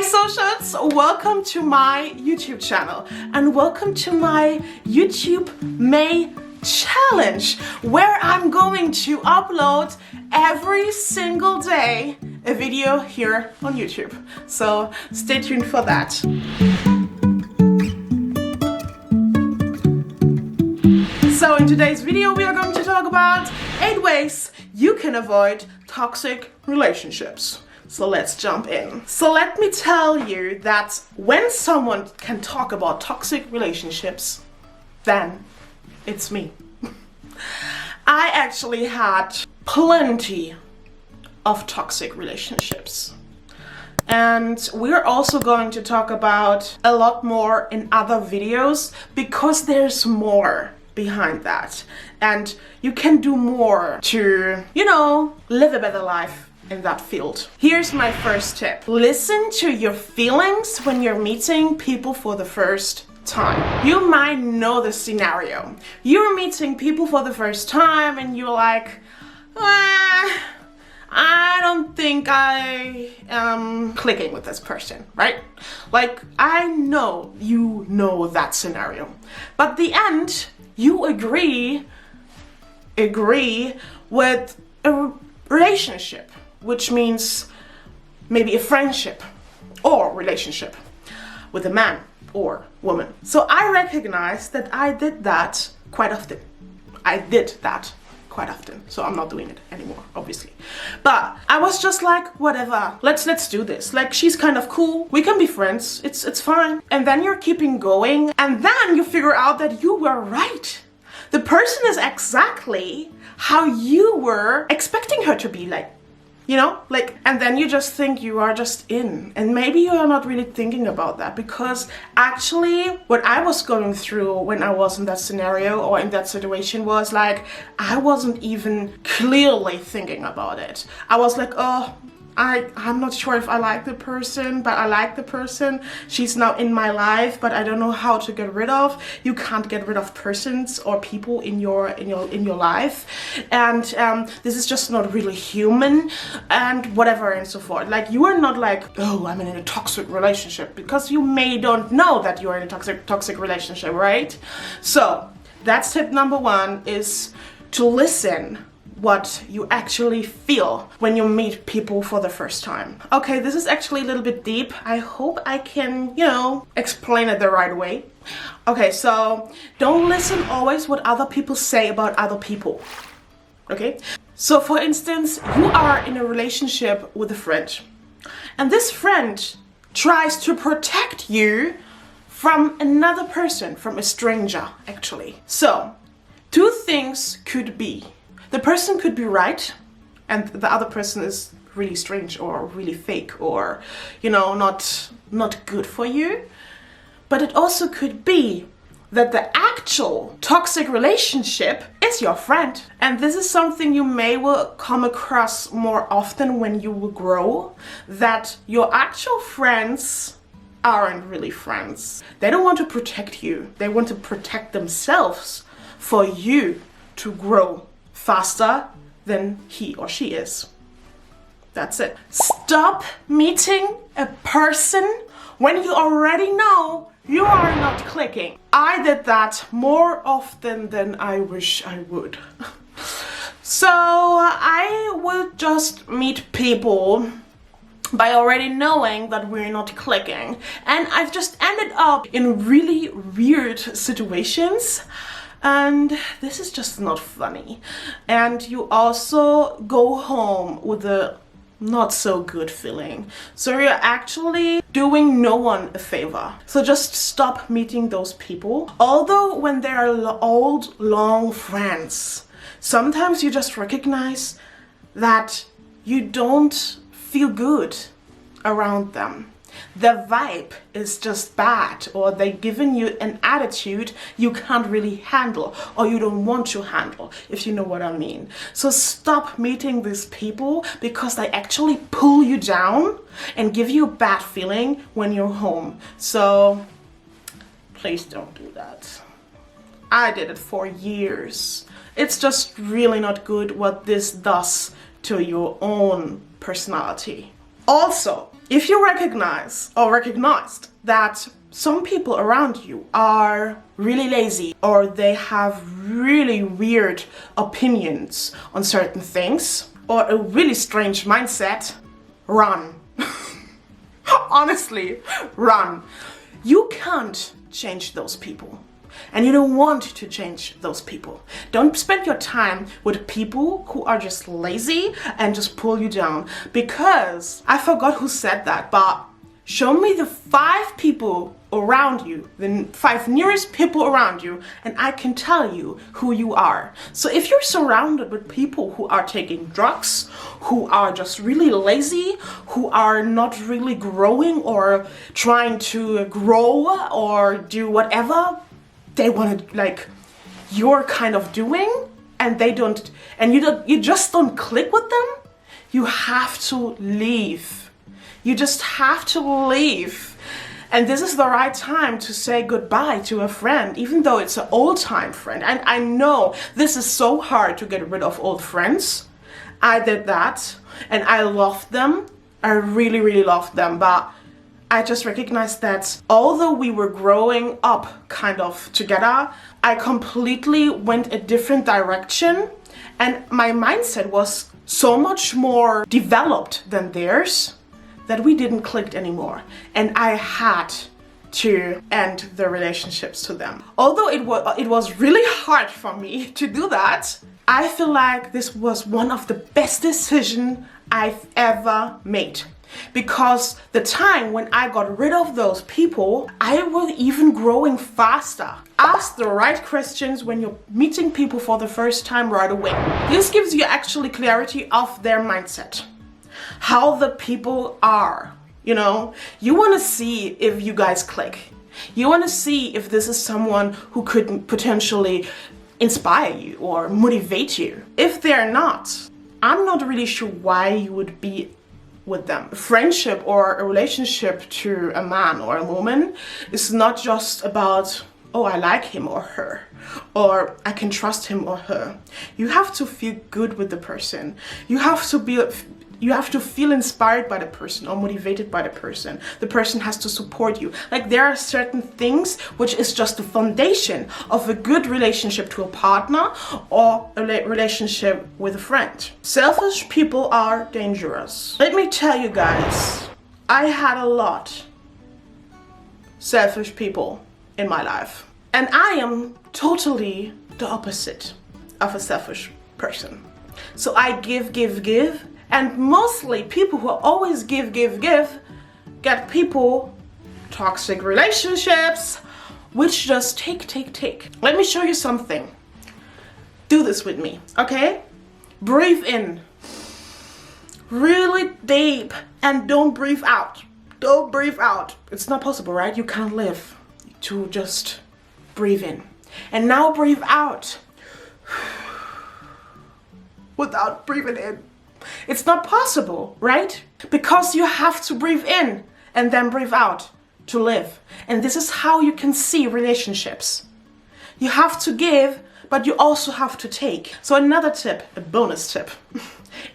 socials, welcome to my YouTube channel and welcome to my YouTube May challenge where I'm going to upload every single day a video here on YouTube. So stay tuned for that. So in today's video we are going to talk about 8 ways you can avoid toxic relationships. So let's jump in. So let me tell you that when someone can talk about toxic relationships, then it's me. I actually had plenty of toxic relationships. And we're also going to talk about a lot more in other videos because there's more behind that. And you can do more to, live a better life in that field. Here's my first tip. Listen to your feelings when you're meeting people for the first time. You might know the scenario. You're meeting people for the first time and you're like, I don't think I am clicking with this person, right? Like, I know you know that scenario. But at the end, you agree with a relationship, which means maybe a friendship or relationship with a man or woman. So I recognize that I did that quite often. So I'm not doing it anymore, obviously. But I was just like, whatever, let's do this. Like, she's kind of cool, we can be friends, it's fine. And then you're keeping going, and then you figure out that you were right. The person is exactly how you were expecting her to be, and then you just think you are just in. And maybe you are not really thinking about that, because actually what I was going through when I was in that scenario or in that situation was like, I wasn't even clearly thinking about it. I was like, oh, I'm not sure if I like the person, but I like the person. She's now in my life, but I don't know how to get rid of. You can't get rid of persons or people in your life, and this is just not really human, and whatever and so forth. Like, you are not like, oh, I'm in a toxic relationship, because you don't know that you are in a toxic relationship, right? So that's tip number 1, is to listen what you actually feel when you meet people for the first time. Okay, this is actually a little bit deep. I hope I can, explain it the right way. Okay, so don't listen always what other people say about other people. Okay? So for instance, you are in a relationship with a friend, and this friend tries to protect you from another person, from a stranger, actually. So 2 things could be. The person could be right, and the other person is really strange or really fake or, not good for you. But it also could be that the actual toxic relationship is your friend. And this is something you will come across more often when you will grow, that your actual friends aren't really friends. They don't want to protect you. They want to protect themselves for you to grow faster than he or she is. That's it. Stop meeting a person when you already know you are not clicking. I did that more often than I wish I would. So I would just meet people by already knowing that we're not clicking. And I've just ended up in really weird situations. And this is just not funny. And you also go home with a not so good feeling. So you're actually doing no one a favor. So just stop meeting those people. Although when they are old, long friends, sometimes you just recognize that you don't feel good around them. The vibe is just bad, or they're giving you an attitude you can't really handle, or you don't want to handle, if you know what I mean. So stop meeting these people, because they actually pull you down and give you a bad feeling when you're home. So please don't do that. I did it for years. It's just really not good what this does to your own personality. Also, if you recognize or recognized that some people around you are really lazy or they have really weird opinions on certain things or a really strange mindset, run. Honestly, run. You can't change those people. And you don't want to change those people. Don't spend your time with people who are just lazy and just pull you down. Because I forgot who said that, but show me the 5 people around you, the 5 nearest people around you, and I can tell you who you are. So if you're surrounded with people who are taking drugs, who are just really lazy, who are not really growing or trying to grow or do whatever they want to, like, you're kind of doing, and they don't, and you just don't click with them, you have to leave. You just have to leave. And this is the right time to say goodbye to a friend, even though it's an old-time friend. And I know this is so hard to get rid of old friends. I did that, and I loved them. I really, really loved them, but I just recognized that although we were growing up kind of together, I completely went a different direction, and my mindset was so much more developed than theirs that we didn't click anymore, and I had to end the relationships to them. Although it was really hard for me to do that, I feel like this was one of the best decisions I've ever made. Because the time when I got rid of those people, I was even growing faster. Ask the right questions when you're meeting people for the first time right away. This gives you actually clarity of their mindset. How the people are, you know? You want to see if you guys click. You want to see if this is someone who could potentially inspire you or motivate you. If they're not, I'm not really sure why you would be with them. A friendship or a relationship to a man or a woman is not just about, oh, I like him or her, or I can trust him or her. You have to feel good with the person. You have to feel inspired by the person or motivated by the person. The person has to support you. Like, there are certain things which is just the foundation of a good relationship to a partner or a relationship with a friend. Selfish people are dangerous. Let me tell you guys, I had a lot selfish people in my life. And I am totally the opposite of a selfish person. So I give, and mostly people who always give, get people, toxic relationships, which just take. Let me show you something. Do this with me, okay? Breathe in really deep and don't breathe out. Don't breathe out. It's not possible, right? You can't live to just breathe in. And now breathe out without breathing in. It's not possible, right? Because you have to breathe in and then breathe out to live. And this is how you can see relationships. You have to give, but you also have to take. So another tip, a bonus tip,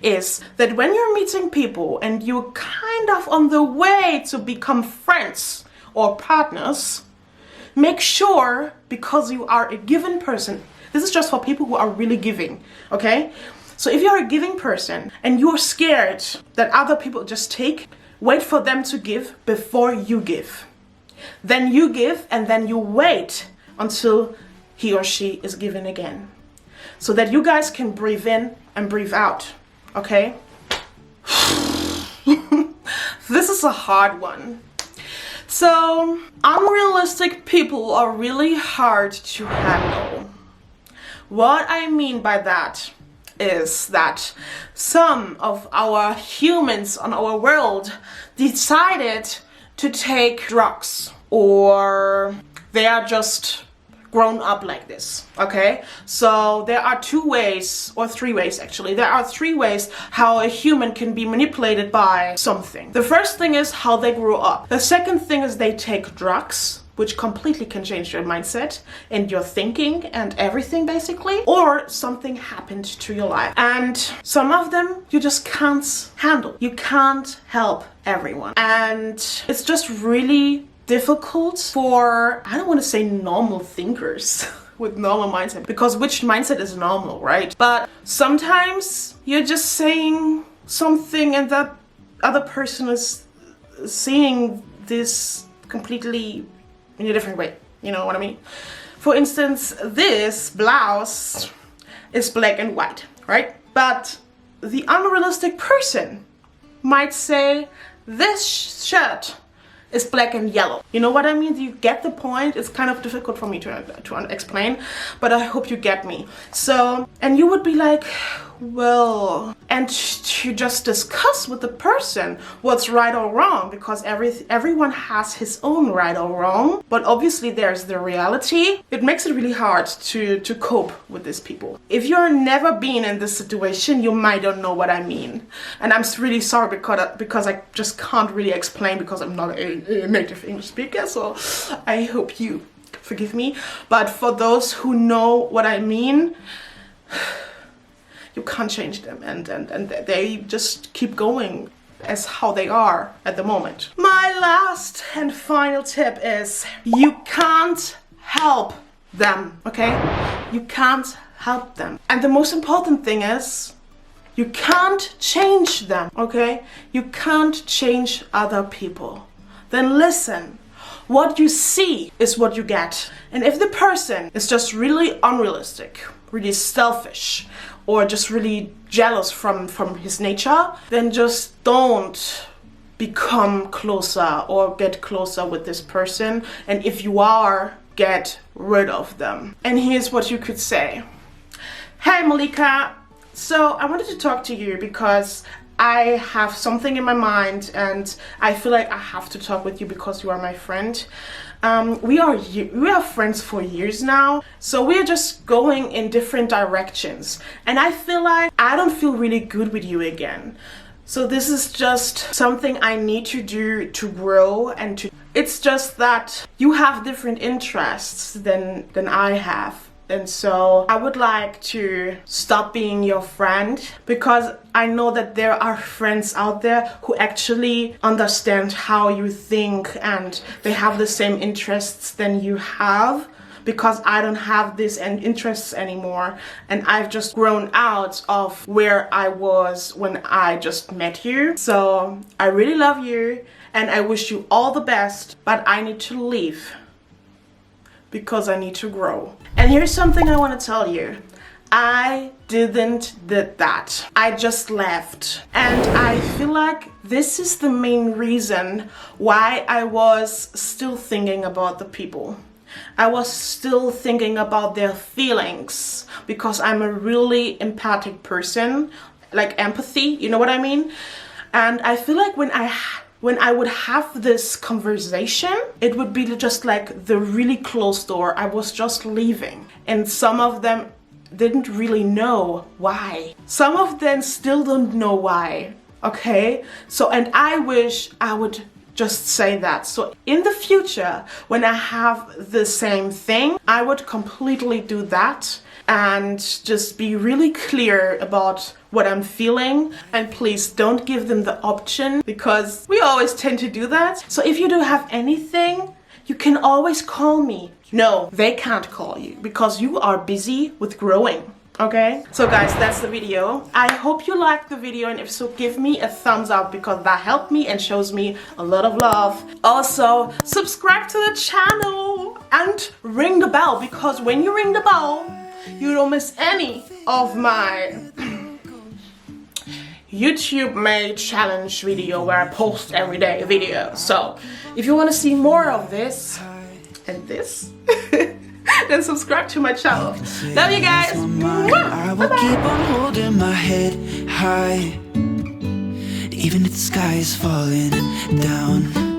is that when you're meeting people and you're kind of on the way to become friends or partners, make sure, because you are a giving person, this is just for people who are really giving, okay? So if you're a giving person and you're scared that other people just take, wait for them to give before you give. Then you give, and then you wait until he or she is giving again. So that you guys can breathe in and breathe out, okay? This is a hard one. So, unrealistic people are really hard to handle. What I mean by that is that some of our humans on our world decided to take drugs, or they are just grown up like this, okay? So there are 2 ways, or 3 ways actually. There are 3 ways how a human can be manipulated by something. The first thing is how they grew up. The second thing is they take drugs. which completely can change your mindset and your thinking and everything basically, or something happened to your life. And some of them you just can't handle. You can't help everyone. And it's just really difficult for, I don't want to say normal thinkers with normal mindset, because which mindset is normal, right? But sometimes you're just saying something and that other person is seeing this completely in a different way. You know what I mean? For instance, this blouse is black and white, right? But the unrealistic person might say this shirt is black and yellow. You know what I mean? Do you get the point? It's kind of difficult for me to explain, but I hope you get me. So, and you would be like, well, and to just discuss with the person what's right or wrong, because everyone has his own right or wrong, but obviously there's the reality. It makes it really hard to cope with these people. If you're never been in this situation, you might not know what I mean. And I'm really sorry because I just can't really explain, because I'm not a native English speaker, so I hope you forgive me. But for those who know what I mean, you can't change them, and they just keep going as how they are at the moment. My last and final tip is you can't help them, okay? You can't help them. And the most important thing is you can't change them, okay? You can't change other people. Then listen. What you see is what you get. And if the person is just really unrealistic, really selfish, or just really jealous from his nature, then just don't become closer or get closer with this person. And if you are, get rid of them. And here's what you could say. Hey Malika, so I wanted to talk to you because I have something in my mind and I feel like I have to talk with you because you are my friend. We are friends for years now, so we're just going in different directions, and I feel like I don't feel really good with you again. So this is just something I need to do to grow and to... It's just that you have different interests than I have. And so I would like to stop being your friend, because I know that there are friends out there who actually understand how you think and they have the same interests than you have, because I don't have these interests anymore, and I've just grown out of where I was when I just met you. So I really love you and I wish you all the best, but I need to leave because I need to grow. And here's something I want to tell you. I didn't did that. I just left. And I feel like this is the main reason why I was still thinking about the people. I was still thinking about their feelings, because I'm a really empathic person, like empathy, you know what I mean? And I feel like when I would have this conversation, it would be just like the really closed door. I was just leaving. And some of them didn't really know why. Some of them still don't know why, okay? So, and I wish I would just say that. So in the future, when I have the same thing, I would completely do that and just be really clear about what I'm feeling. And please don't give them the option, because we always tend to do that. So if you do have anything, you can always call me. No, they can't call you because you are busy with growing. Okay, so guys, that's the video. I hope you liked the video, and if so, give me a thumbs up, because that helped me and shows me a lot of love. Also, subscribe to the channel and ring the bell, because when you ring the bell, you don't miss any of my YouTube made challenge video where I post everyday videos. So if you want to see more of this and this, then subscribe to my channel. Love you guys. I will keep on holding my head high, even if the sky is falling down.